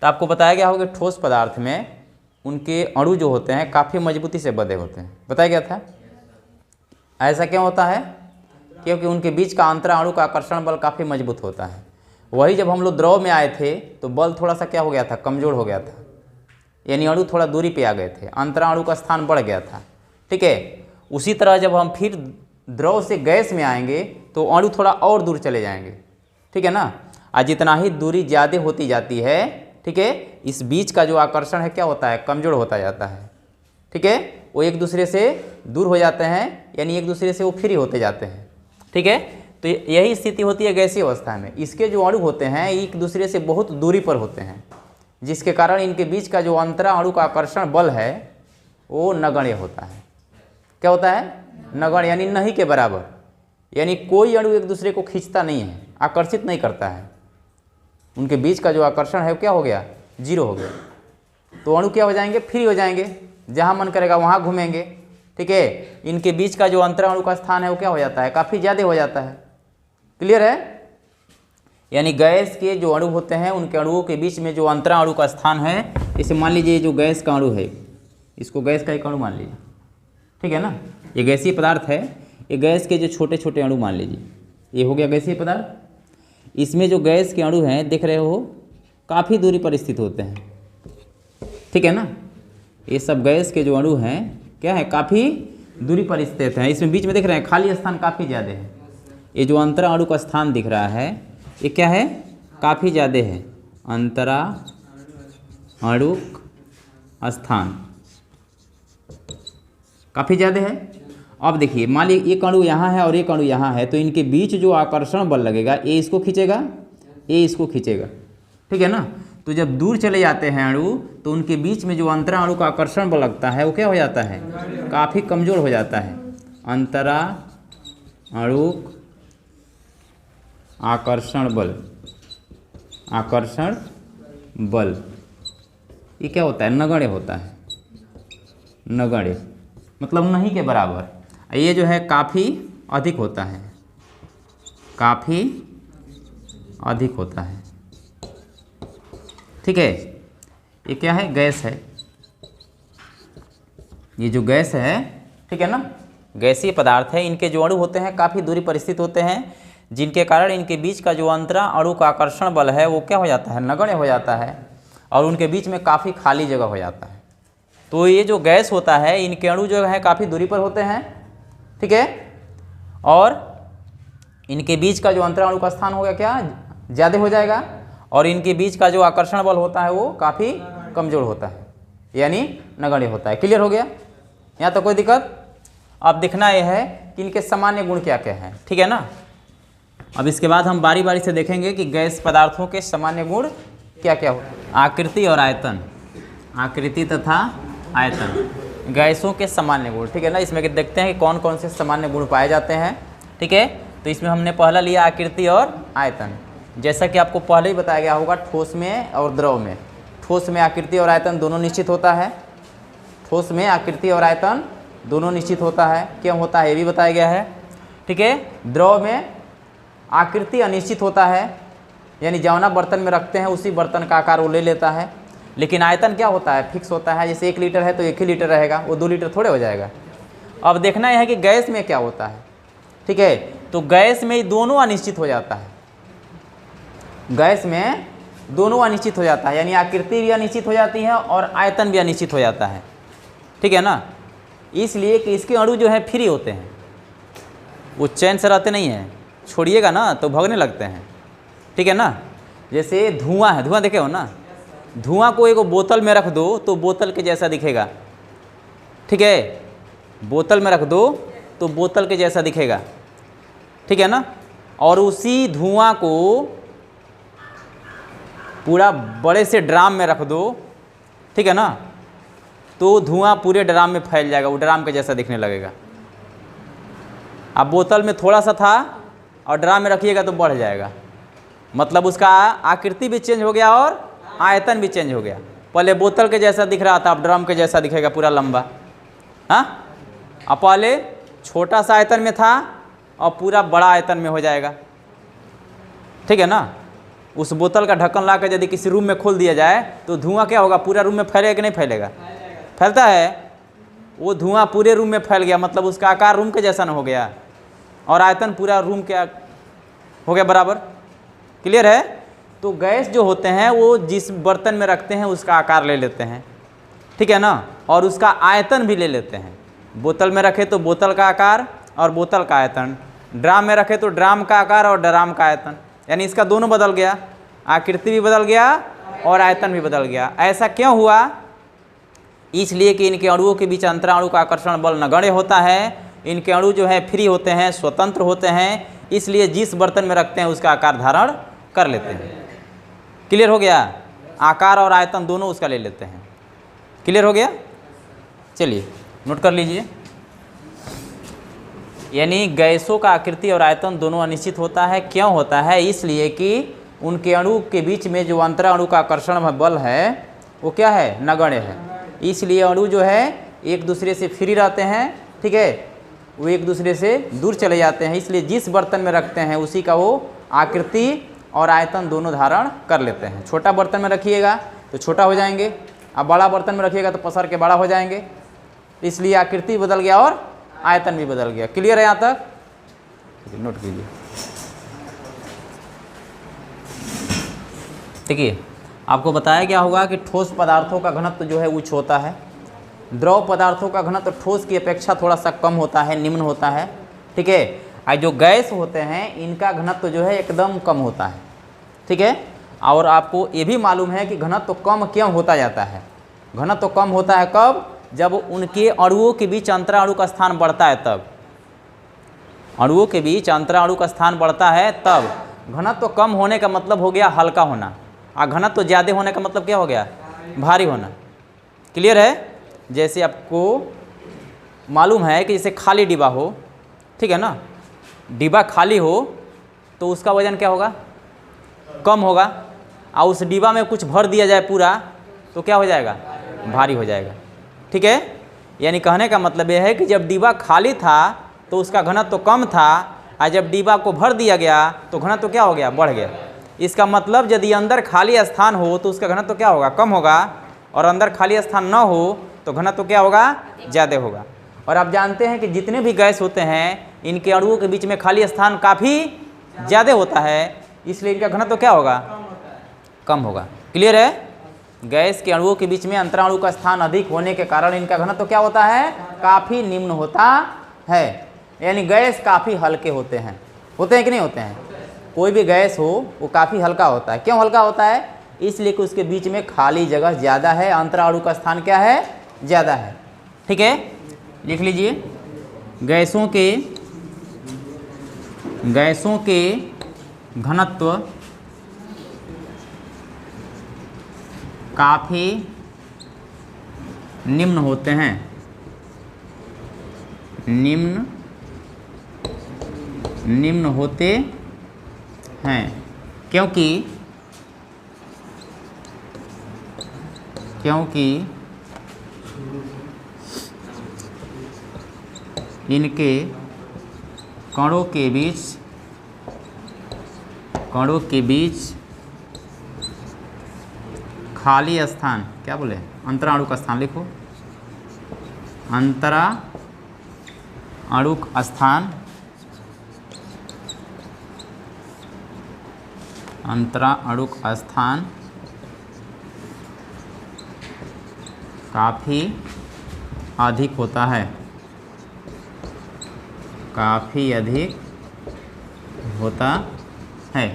तो आपको बताया गया होगा ठोस पदार्थ में उनके अणु जो होते हैं काफ़ी मजबूती से बंधे होते हैं, बताया गया था। ऐसा क्यों होता है? क्योंकि उनके बीच का अंतरा अणु का आकर्षण बल काफ़ी मजबूत होता है। वही जब हम लोग द्रव में आए थे तो बल थोड़ा सा क्या हो गया था, कमज़ोर हो गया था, यानी अणु थोड़ा दूरी पे आ गए थे, अंतरा अणु का स्थान बढ़ गया था। ठीक है, उसी तरह जब हम फिर द्रव से गैस में आएंगे तो अणु थोड़ा और दूर चले जाएंगे। ठीक है ना, और जितना ही दूरी ज़्यादा होती जाती है, ठीक है, इस बीच का जो आकर्षण है क्या होता है, कमज़ोर होता जाता है। ठीक है, वो एक दूसरे से दूर हो जाते हैं, यानी एक दूसरे से वो फ्री होते जाते हैं। ठीक है, तो यही स्थिति होती है गैसीय अवस्था में। इसके जो अणु होते हैं एक दूसरे से बहुत दूरी पर होते हैं, जिसके कारण इनके बीच का जो अंतरा अणु का आकर्षण बल है वो नगण्य होता है। क्या होता है? नगण्य, यानी नहीं के बराबर, यानी कोई अणु एक दूसरे को खींचता नहीं है, आकर्षित नहीं करता है। उनके बीच का जो आकर्षण है वो क्या हो गया, जीरो हो गया। तो अणु क्या हो जाएंगे, फ्री हो जाएंगे, जहाँ मन करेगा वहाँ घूमेंगे। ठीक है, इनके बीच का जो अंतरा अणु का स्थान है वो क्या हो जाता है, काफ़ी ज़्यादा हो जाता है। क्लियर है? यानी गैस के जो अणु होते हैं उनके अणुओं के बीच में जो अंतरा अणु का स्थान है, इसे मान लीजिए जो गैस का अणु है, इसको गैस का एक अणु मान लीजिए। ठीक है ना, ये गैसीय पदार्थ है, ये गैस के जो छोटे छोटे अणु मान लीजिए, ये हो गया गैसीय पदार्थ। इसमें जो गैस के अणु हैं देख रहे हो काफ़ी दूरी पर स्थित होते हैं। ठीक है ना, ये सब गैस के जो अणु हैं क्या है, काफ़ी दूरी पर स्थित हैं। इसमें बीच में देख रहे हैं खाली स्थान काफ़ी ज़्यादा है। ये जो अंतरा अणु का स्थान दिख रहा है ये क्या है, काफ़ी ज़्यादा है, अंतरा अणु स्थान काफ़ी ज़्यादा है। अब देखिए मान लीजिए एक अणु यहाँ है और एक अणु यहाँ है, तो इनके बीच जो आकर्षण बल लगेगा ये इसको खींचेगा, ये इसको खींचेगा। ठीक है ना, तो जब दूर चले जाते हैं अणु तो उनके बीच में जो अंतरा अणु का आकर्षण बल लगता है वो क्या हो जाता है, काफ़ी कमज़ोर हो जाता है। अंतरा अणु आकर्षण बल, आकर्षण बल ये क्या होता है, नगण्य होता है। नगण्य मतलब नहीं के बराबर। ये जो है काफ़ी अधिक होता है, काफ़ी अधिक होता है। ठीक है, ये क्या है, गैस है, ये जो गैस है, ठीक है ना, गैसीय पदार्थ है। इनके जो अणु होते हैं काफ़ी दूरी पर स्थित होते हैं, जिनके कारण इनके बीच का जो अंतरा अणु का आकर्षण बल है वो क्या हो जाता है, नगण्य हो जाता है, और उनके बीच में काफ़ी खाली जगह हो जाता है। तो ये जो गैस होता है इनके अणु जो है काफ़ी दूरी पर होते हैं। ठीक है, और इनके बीच का जो अंतरा अणु का स्थान होगा क्या, ज़्यादा हो जाएगा, और इनके बीच का जो आकर्षण बल होता है वो काफ़ी कमज़ोर होता है, यानी नगण्य होता है। क्लियर हो गया? यहाँ तो कोई दिक्कत? अब देखना यह है कि इनके सामान्य गुण क्या क्या हैं। ठीक है ना, अब इसके बाद हम बारी बारी से देखेंगे कि गैस पदार्थों के सामान्य गुण क्या क्या हो। आकृति और आयतन, आकृति तथा आयतन गैसों के सामान्य गुण। ठीक है ना, इसमें देखते हैं कि कौन कौन से सामान्य गुण पाए जाते हैं। ठीक है, तो इसमें हमने पहला लिया आकृति और आयतन। जैसा कि आपको पहले ही बताया गया होगा ठोस में और द्रव में, ठोस में आकृति और आयतन दोनों निश्चित होता है। ठोस में आकृति और आयतन दोनों निश्चित होता है, क्यों होता है ये भी बताया गया है। ठीक है, द्रव में आकृति अनिश्चित होता है, यानी जौना बर्तन में रखते हैं उसी बर्तन का आकार वो ले लेता है। लेकिन आयतन क्या होता है, फिक्स होता है, जैसे 1 लीटर है तो 1 ही लीटर रहेगा, वो 2 लीटर थोड़े हो जाएगा। अब देखना यह है कि गैस में क्या होता है। ठीक है, तो गैस में दोनों अनिश्चित हो जाता है, गैस में दोनों अनिश्चित हो जाता है, यानी आकृति भी अनिश्चित हो जाती है और आयतन भी अनिश्चित हो जाता है। ठीक है ना, इसलिए कि इसके अणु जो है फ्री होते हैं, वो चैन से रहते नहीं हैं, छोड़िएगा ना तो भगने लगते हैं। ठीक है ना, जैसे धुआं है, धुआं देखे हो ना, धुआं को एक बोतल में रख दो तो बोतल के जैसा दिखेगा। ठीक है, बोतल में रख दो तो बोतल के जैसा दिखेगा। ठीक है ना, और उसी धुआं को पूरा बड़े से ड्राम में रख दो, ठीक है ना, तो धुआं पूरे ड्राम में फैल जाएगा, वो ड्राम के जैसा दिखने लगेगा। अब बोतल में थोड़ा सा था और ड्राम में रखिएगा तो बढ़ जाएगा, मतलब उसका आकृति भी चेंज हो गया और आयतन भी चेंज हो गया। पहले बोतल के जैसा दिख रहा था, अब ड्रम के जैसा दिखेगा पूरा लंबा। हाँ, अब पहले छोटा सा आयतन में था और पूरा बड़ा आयतन में हो जाएगा। ठीक है ना, उस बोतल का ढक्कन ला कर यदि किसी रूम में खोल दिया जाए तो धुआं क्या होगा, पूरा रूम में फैलेगा कि नहीं फैलेगा? फैलता है। वो धुआं पूरे रूम में फैल गया, मतलब उसका आकार रूम के जैसा न हो गया और आयतन पूरा रूम के हो गया बराबर। क्लियर है? तो गैस जो होते हैं वो जिस बर्तन में रखते हैं उसका आकार ले लेते हैं, ठीक है ना, और उसका आयतन भी ले लेते हैं। बोतल में रखे तो बोतल का आकार और बोतल का आयतन, ड्राम में रखे तो ड्राम का आकार और ड्राम का आयतन, यानी इसका दोनों बदल गया, आकृति भी बदल गया और आयतन भी बदल गया। ऐसा क्यों हुआ? इसलिए कि इनके अणुओं के बीच अंतराणु का आकर्षण बल नगण्य होता है। इनके अणु जो है फ्री होते हैं, स्वतंत्र होते हैं, इसलिए जिस बर्तन में रखते हैं उसका आकार धारण कर लेते हैं। क्लियर हो गया? आकार और आयतन दोनों उसका ले लेते हैं। क्लियर हो गया? चलिए नोट कर लीजिए। यानी गैसों का आकृति और आयतन दोनों अनिश्चित होता है। क्यों होता है? इसलिए कि उनके अणु के बीच में जो अंतराणु का आकर्षण बल है वो क्या है? नगण्य है। इसलिए अणु जो है एक दूसरे से फ्री रहते हैं, ठीक है, वो एक दूसरे से दूर चले जाते हैं। इसलिए जिस बर्तन में रखते हैं उसी का वो आकृति और आयतन दोनों धारण कर लेते हैं। छोटा बर्तन में रखिएगा तो छोटा हो जाएंगे, अब बड़ा बर्तन में रखिएगा तो पसर के बड़ा हो जाएंगे। इसलिए आकृति बदल गया और आयतन भी बदल गया। क्लियर है यहाँ तक? नोट कीजिए। देखिए आपको बताया गया होगा कि ठोस पदार्थों का घनत्व जो है उच्च होता है, द्रव पदार्थों का घनत्व ठोस की अपेक्षा थोड़ा सा कम होता है, निम्न होता है, ठीक है। और जो गैस होते हैं इनका घनत्व जो है एकदम कम होता है, ठीक है। और आपको ये भी मालूम है कि घनत्व कम क्यों होता जाता है? घनत्व कम होता है कब? जब उनके अणुओं के बीच अंतराणु का स्थान बढ़ता है तब। अणुओं के बीच अंतराणु का स्थान बढ़ता है तब। घनत्व कम होने का मतलब हो गया हल्का होना, और घनत्व ज़्यादा होने का मतलब क्या हो गया? भारी होना। क्लियर है? जैसे आपको मालूम है कि जैसे खाली डिब्बा हो, ठीक है ना, डिब्बा खाली हो तो उसका वजन क्या होगा? कम होगा। और उस डिब्बा में कुछ भर दिया जाए पूरा तो क्या हो जाएगा? भारी हो जाएगा, ठीक है। यानी कहने का मतलब यह है कि जब डिब्बा खाली था तो उसका घनत्व कम था, और जब डिब्बा को भर दिया गया तो घनत्व क्या हो गया? बढ़ गया। इसका मतलब यदि अंदर खाली स्थान हो तो उसका घनत्व क्या होगा? कम होगा, और अंदर खाली स्थान न हो तो घनत्व क्या होगा? ज़्यादा होगा। और आप जानते हैं कि जितने भी गैस होते हैं इनके अणुओं के बीच में खाली स्थान काफ़ी ज़्यादा होता है, इसलिए इनका घनत्व क्या होगा? कम होगा। क्लियर है? गैस के अणुओं के बीच में अंतराणु का स्थान अधिक होने के कारण इनका घनत्व क्या होता है? काफ़ी निम्न होता है। यानी गैस काफ़ी हल्के होते हैं कि नहीं होते हैं? कोई भी गैस हो वो काफ़ी हल्का होता है। क्यों हल्का होता है? इसलिए कि उसके बीच में खाली जगह ज़्यादा है, अंतराणु का स्थान क्या है? ज़्यादा है, ठीक है। लिख लीजिए, गैसों के घनत्व काफ़ी निम्न होते हैं। निम्न होते हैं क्योंकि इनके कणों के बीच खाली स्थान, क्या बोले? अंतराणु का स्थान लिखो, अंतराणु स्थान काफ़ी अधिक होता है, काफ़ी अधिक होता है।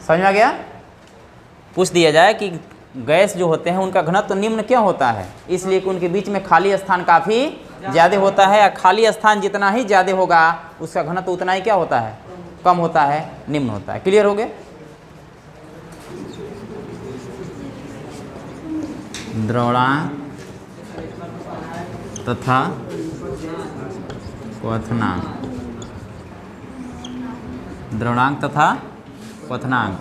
समझ में आ गया? पूछ दिया जाए कि गैस जो होते हैं उनका घनत्व निम्न क्यों होता है? इसलिए कि उनके बीच में खाली स्थान काफ़ी ज़्यादा होता है, और खाली स्थान जितना ही ज़्यादा होगा उसका घनत्व उतना ही क्या होता है? कम होता है, निम्न होता है। क्लियर हो गए? द्रवणांक तथा क्वथनांक, द्रवणांक तथा क्वथनांक,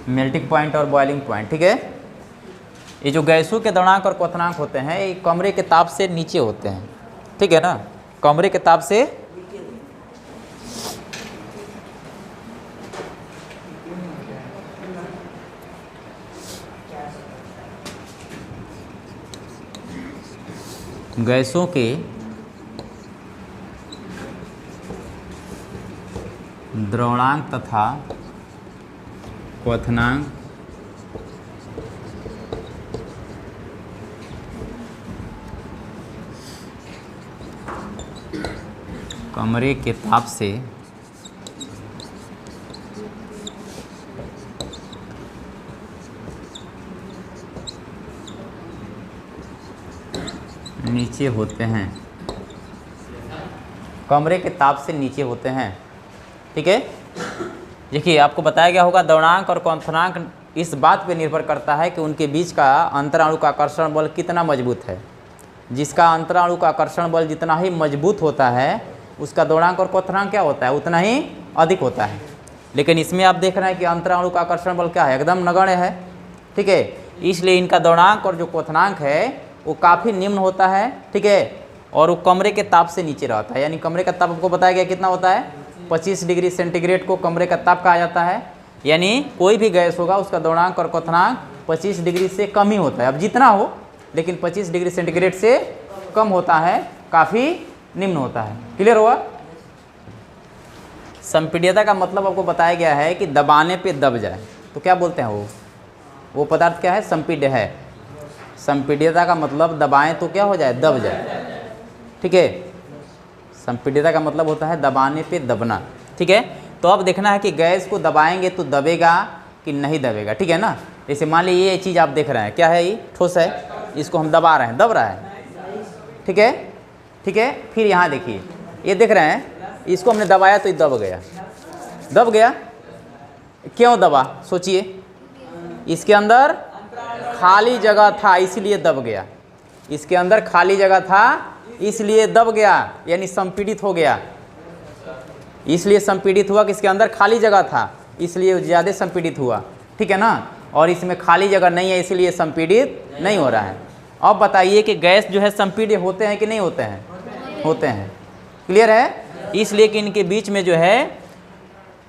मेल्टिंग पॉइंट और बॉइलिंग पॉइंट, ठीक है। ये जो गैसों के द्रवणांक और क्वथनांक होते हैं ये कमरे के ताप से नीचे होते हैं, ठीक है ना। कमरे के ताप से गैसों के द्रवणांक तथा क्वथनांक कमरे के ताप से नीचे होते हैं, कमरे के ताप से नीचे होते हैं। ठीक है, देखिए आपको बताया गया होगा द्रवणांक और क्वथनांक इस बात पे निर्भर करता है कि उनके बीच का अंतराणु का आकर्षण बल कितना मजबूत है। जिसका अंतराणु का आकर्षण बल जितना ही मजबूत होता है उसका द्रवणांक और क्वथनांक क्या होता है, उतना ही अधिक होता है। लेकिन इसमें आप देख रहे हैं कि अंतराणु का आकर्षण बल क्या है, एकदम नगण्य है। ठीक है, इसलिए इनका द्रवणांक और जो क्वथनांक है वो काफ़ी निम्न होता है। ठीक है, और वो कमरे के ताप से नीचे रहता है, यानी कमरे का ताप आपको बताया गया कितना होता है, 25 डिग्री सेंटीग्रेड को कमरे का ताप कहा जाता है। यानी कोई भी गैस होगा उसका द्रवणांक और क्वथनांक 25 डिग्री से कम ही होता है, अब जितना हो लेकिन 25 डिग्री सेंटीग्रेड से कम होता है, काफ़ी निम्न होता है। क्लियर हुआ? संपीड्यता का मतलब आपको बताया गया है कि दबाने पे दब जाए तो क्या बोलते हैं, वो पदार्थ क्या है, संपीड्य है। संपीड्यता का मतलब दबाएं तो क्या हो जाए, दब जाए। ठीक है, संपीड्यता का मतलब होता है दबाने पे दबना। ठीक है, तो अब देखना है कि गैस को दबाएंगे तो दबेगा कि नहीं दबेगा। ठीक है ना, जैसे मान लीजिए ये चीज़ आप देख रहे हैं, क्या है, ये ठोस है, इसको हम दबा रहे हैं, दब रहा है। ठीक है, ठीक है, फिर यहाँ देखिए ये देख रहे हैं, इसको हमने दबाया तो ये दब गया। दब गया, क्यों दबा, सोचिए, इसके अंदर खाली जगह था इसलिए दब गया। इसके अंदर खाली जगह था इसलिए दब गया, यानी संपीड़ित हो गया। इसलिए संपीड़ित हुआ कि इसके अंदर खाली जगह था इसलिए ज़्यादा संपीड़ित हुआ। ठीक है ना, और इसमें खाली जगह नहीं है इसलिए संपीड़ित नहीं हो रहा है। अब बताइए कि गैस जो है संपीड्य होते हैं कि नहीं होते हैं, होते हैं। क्लियर है, इसलिए कि इनके बीच में जो है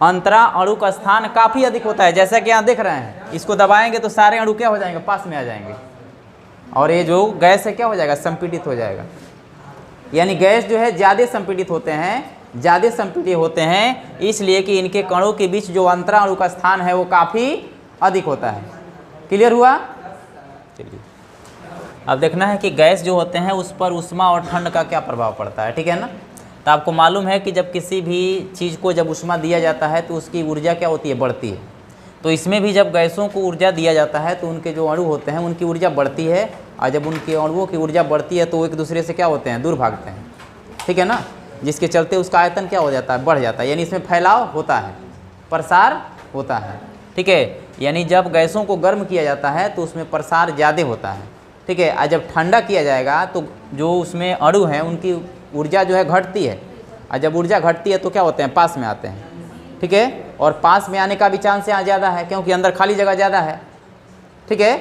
अंतरा अणु का स्थान काफ़ी अधिक होता है। जैसा कि यहाँ देख रहे हैं, इसको दबाएंगे तो सारे अणु क्या हो जाएंगे, पास में आ जाएंगे, और ये जो गैस है क्या हो जाएगा, संपीड़ित हो जाएगा। यानी गैस जो है ज़्यादा संपीड़ित होते हैं, ज़्यादा संपीड़ित होते हैं इसलिए कि इनके कणों के बीच जो अंतरा अणु का स्थान है वो काफ़ी अधिक होता है। क्लियर हुआ? चलिए अब देखना है कि गैस जो होते हैं उस पर ऊष्मा और ठंड का क्या प्रभाव पड़ता है। ठीक है ना, तो आपको मालूम है कि जब किसी भी चीज़ को जब ऊष्मा दिया जाता है तो उसकी ऊर्जा क्या होती है, बढ़ती है। तो इसमें भी जब गैसों को ऊर्जा दिया जाता है तो उनके जो अणु होते हैं उनकी ऊर्जा बढ़ती है, और जब उनके अणुओं की ऊर्जा बढ़ती है तो वो एक दूसरे से क्या होते हैं, दूर भागते हैं। ठीक है ना, जिसके चलते उसका आयतन क्या हो जाता है, बढ़ जाता है, यानी इसमें फैलाव होता है, प्रसार होता है। ठीक है, यानी जब गैसों को गर्म किया जाता है तो उसमें प्रसार ज़्यादा होता है। ठीक है, और जब ठंडा किया जाएगा तो जो उसमें अणु हैं उनकी ऊर्जा जो है घटती है, और जब ऊर्जा घटती है तो क्या होते हैं, पास में आते हैं। ठीक है, और पास में आने का भी चांस यहाँ ज़्यादा है क्योंकि अंदर खाली जगह ज़्यादा है। ठीक है,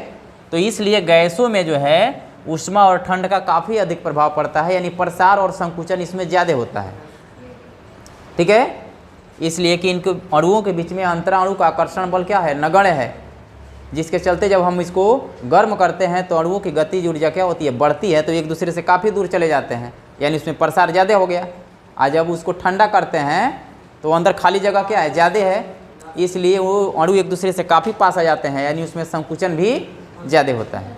तो इसलिए गैसों में जो है ऊष्मा और ठंड का काफ़ी अधिक प्रभाव पड़ता है, यानी प्रसार और संकुचन इसमें ज़्यादा होता है। ठीक है, इसलिए कि इनके अणुओं के बीच में अंतराणु का आकर्षण बल क्या है, नगण्य है, जिसके चलते जब हम इसको गर्म करते हैं तो अणुओं की गतिज ऊर्जा क्या होती है, बढ़ती है, तो एक दूसरे से काफ़ी दूर चले जाते हैं, यानी उसमें प्रसार ज़्यादा हो गया। और जब उसको ठंडा करते हैं तो अंदर खाली जगह क्या है, ज़्यादा है, इसलिए वो अणु एक दूसरे से काफ़ी पास आ जाते हैं, यानी उसमें संकुचन भी ज़्यादा होता है।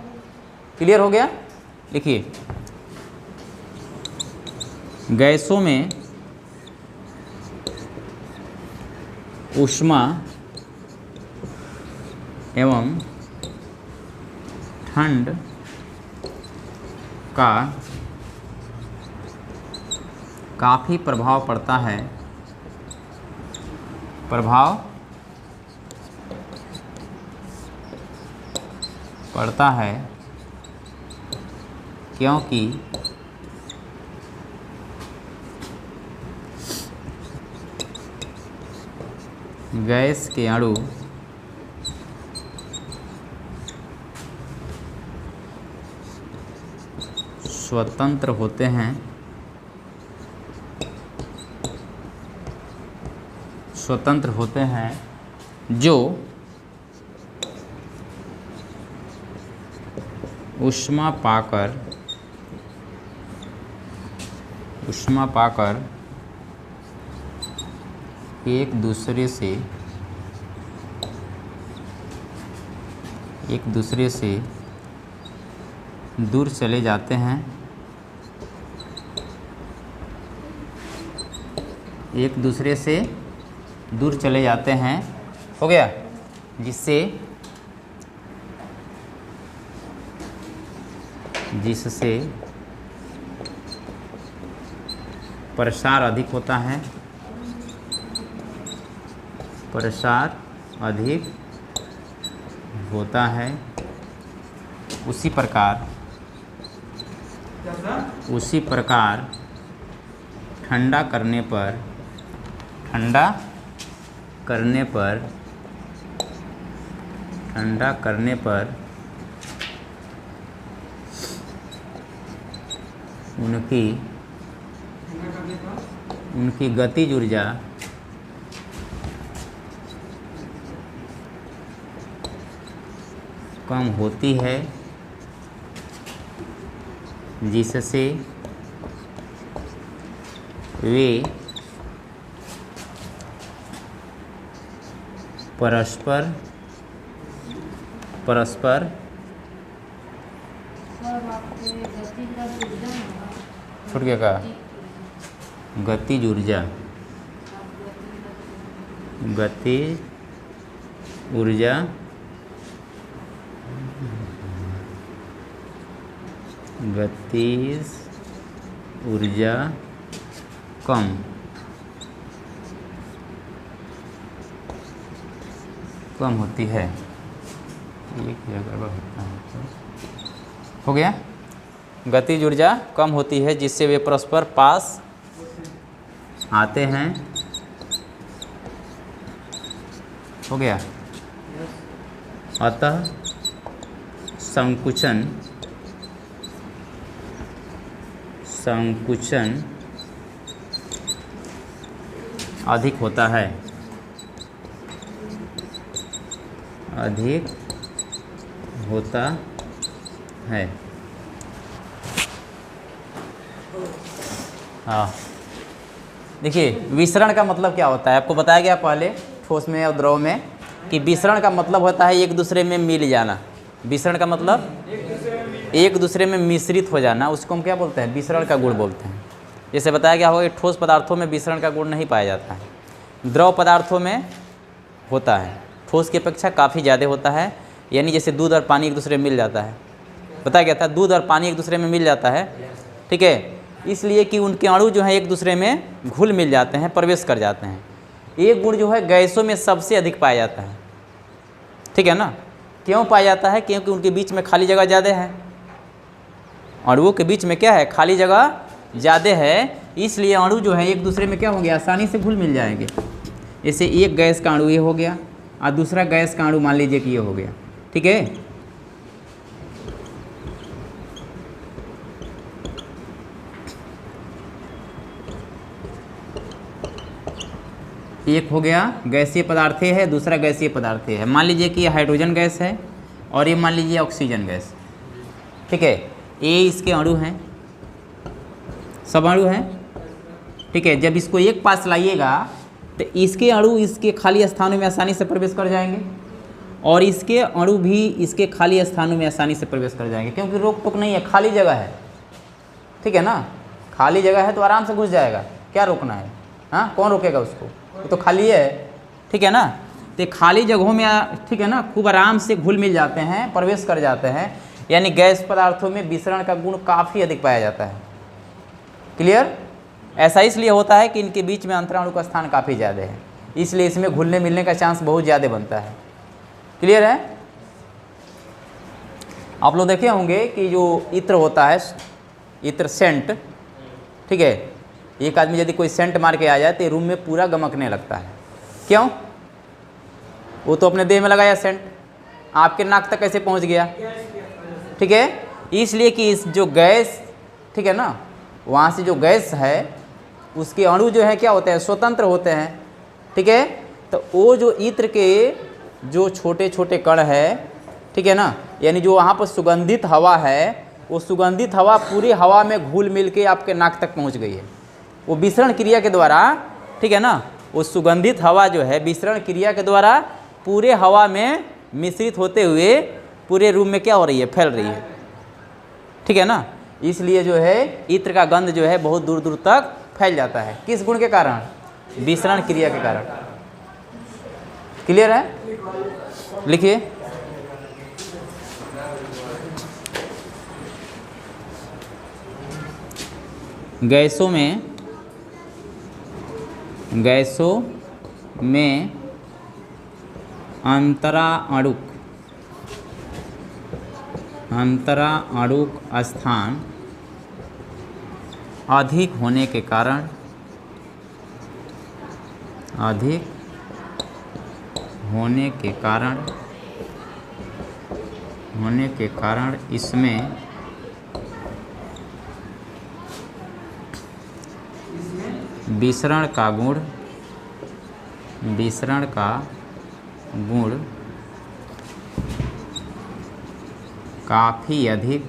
क्लियर हो गया? लिखिए, गैसों में ऊष्मा एवं ठंड का काफ़ी प्रभाव पड़ता है, क्योंकि गैस के अणु स्वतंत्र होते हैं, जो ऊष्मा पाकर ऊष्मा पाकर एक दूसरे से दूर चले जाते हैं, एक दूसरे से दूर चले जाते हैं, हो गया, जिससे प्रसार अधिक होता है, प्रसार अधिक होता है। उसी प्रकार ठंडा करने पर उनकी गतिज ऊर्जा कम होती है, जिससे वे परस्पर छूट गया का गतिज ऊर्जा कम होती है। हो गया, गतिज ऊर्जा कम होती है जिससे वे परस्पर पास आते हैं, हो गया। अतः संकुचन अधिक होता है, हाँ। देखिए, विसरण का मतलब क्या होता है, आपको बताया गया पहले ठोस में और द्रव में कि विसरण का मतलब होता है एक दूसरे में मिल जाना। विसरण का मतलब एक दूसरे में मिश्रित हो जाना, उसको हम क्या बोलते हैं, विसरण का गुण बोलते हैं। जैसे बताया गया होगा कि ठोस पदार्थों में विसरण का गुण नहीं पाया जाता है, द्रव पदार्थों में होता है, ठोस की अपेक्षा काफ़ी ज़्यादा होता है। यानी जैसे दूध और पानी एक दूसरे में मिल जाता है, बताया गया था, दूध और पानी एक दूसरे में मिल जाता है, ठीक है, इसलिए कि उनके अणु जो हैं एक दूसरे में घुल मिल जाते हैं, प्रवेश कर जाते हैं। एक गुण जो है गैसों में सबसे अधिक पाया जाता है, ठीक है ना। क्यों पाया जाता है, क्योंकि उनके बीच में खाली जगह ज़्यादा है, अणुओं के बीच में क्या है, खाली जगह ज़्यादा है, इसलिए अणु जो है एक दूसरे में क्या हो गया, आसानी से घुल मिल जाएंगे। जैसे एक गैस का अणु ये हो गया और दूसरा गैस का अणु मान लीजिए कि ये हो गया, ठीक है। एक हो गया गैसीय पदार्थ है, दूसरा गैसीय पदार्थ है। मान लीजिए कि ये हाइड्रोजन गैस है और ये मान लीजिए ऑक्सीजन गैस, ठीक है। ये इसके अणु हैं, सब अणु हैं, ठीक है। जब इसको एक पास लाइएगा तो इसके अणु इसके खाली स्थानों में आसानी से प्रवेश कर जाएंगे और इसके अणु भी इसके खाली स्थानों में आसानी से प्रवेश कर जाएंगे, क्योंकि रोक टोक नहीं है, खाली जगह है, ठीक है ना। खाली जगह है तो आराम से घुस जाएगा, क्या रोकना है, हाँ, कौन रोकेगा उसको, वो तो खाली है, ठीक है ना। तो खाली जगहों में, ठीक है ना, खूब आराम से घुल मिल जाते हैं, प्रवेश कर जाते हैं। यानी गैस पदार्थों में विसरण का गुण काफ़ी अधिक पाया जाता है। क्लियर। ऐसा इसलिए होता है कि इनके बीच में अंतराणु का स्थान काफ़ी ज़्यादा है, इसलिए इसमें घुलने मिलने का चांस बहुत ज़्यादा बनता है। क्लियर है। आप लोग देखे होंगे कि जो इत्र होता है, इत्र सेंट, ठीक है, एक आदमी यदि कोई सेंट मार के आ जाए तो रूम में पूरा गमकने लगता है। क्यों, वो तो अपने देह में लगाया सेंट, आपके नाक तक कैसे पहुंच गया, ठीक है। इसलिए कि इस जो गैस, ठीक है ना, वहाँ से जो गैस है उसके अणु जो है क्या होते हैं, स्वतंत्र होते हैं, ठीक है। तो वो जो इत्र के जो छोटे छोटे कण है, ठीक है ना, यानी जो वहाँ पर सुगंधित हवा है, वो सुगंधित हवा पूरी हवा में घुल मिल के आपके नाक तक पहुँच गई है। वो विसरण क्रिया के द्वारा, ठीक है ना, वो सुगंधित हवा जो है विसरण क्रिया के द्वारा पूरे हवा में मिश्रित होते हुए पूरे रूम में क्या हो रही है, फैल रही है, ठीक है ना। इसलिए जो है इत्र का गंध जो है बहुत दूर दूर तक फैल जाता है। किस गुण के कारण? विसरण क्रिया के कारण। क्लियर है? लिखिए। गैसों में अंतराणुक स्थान अधिक होने के कारण इसमें विसरण का गुण काफ़ी अधिक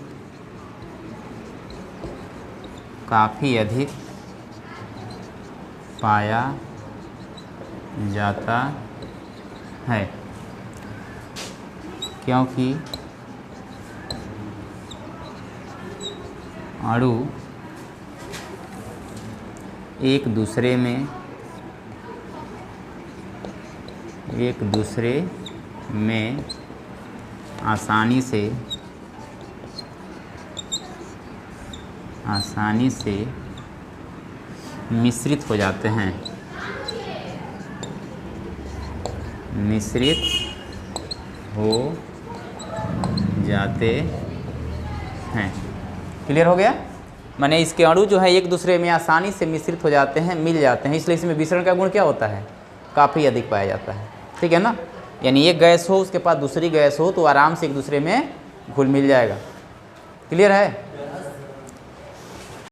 पाया जाता है, क्योंकि अणु एक दूसरे में आसानी से मिश्रित हो जाते हैं। क्लियर हो गया? माने इसके अणु जो है एक दूसरे में आसानी से मिश्रित हो जाते हैं, मिल जाते हैं, इसलिए इसमें विसरण का गुण क्या होता है, काफ़ी अधिक पाया जाता है, ठीक है ना। यानी एक गैस हो उसके पास दूसरी गैस हो तो आराम से एक दूसरे में घुल मिल जाएगा। क्लियर है?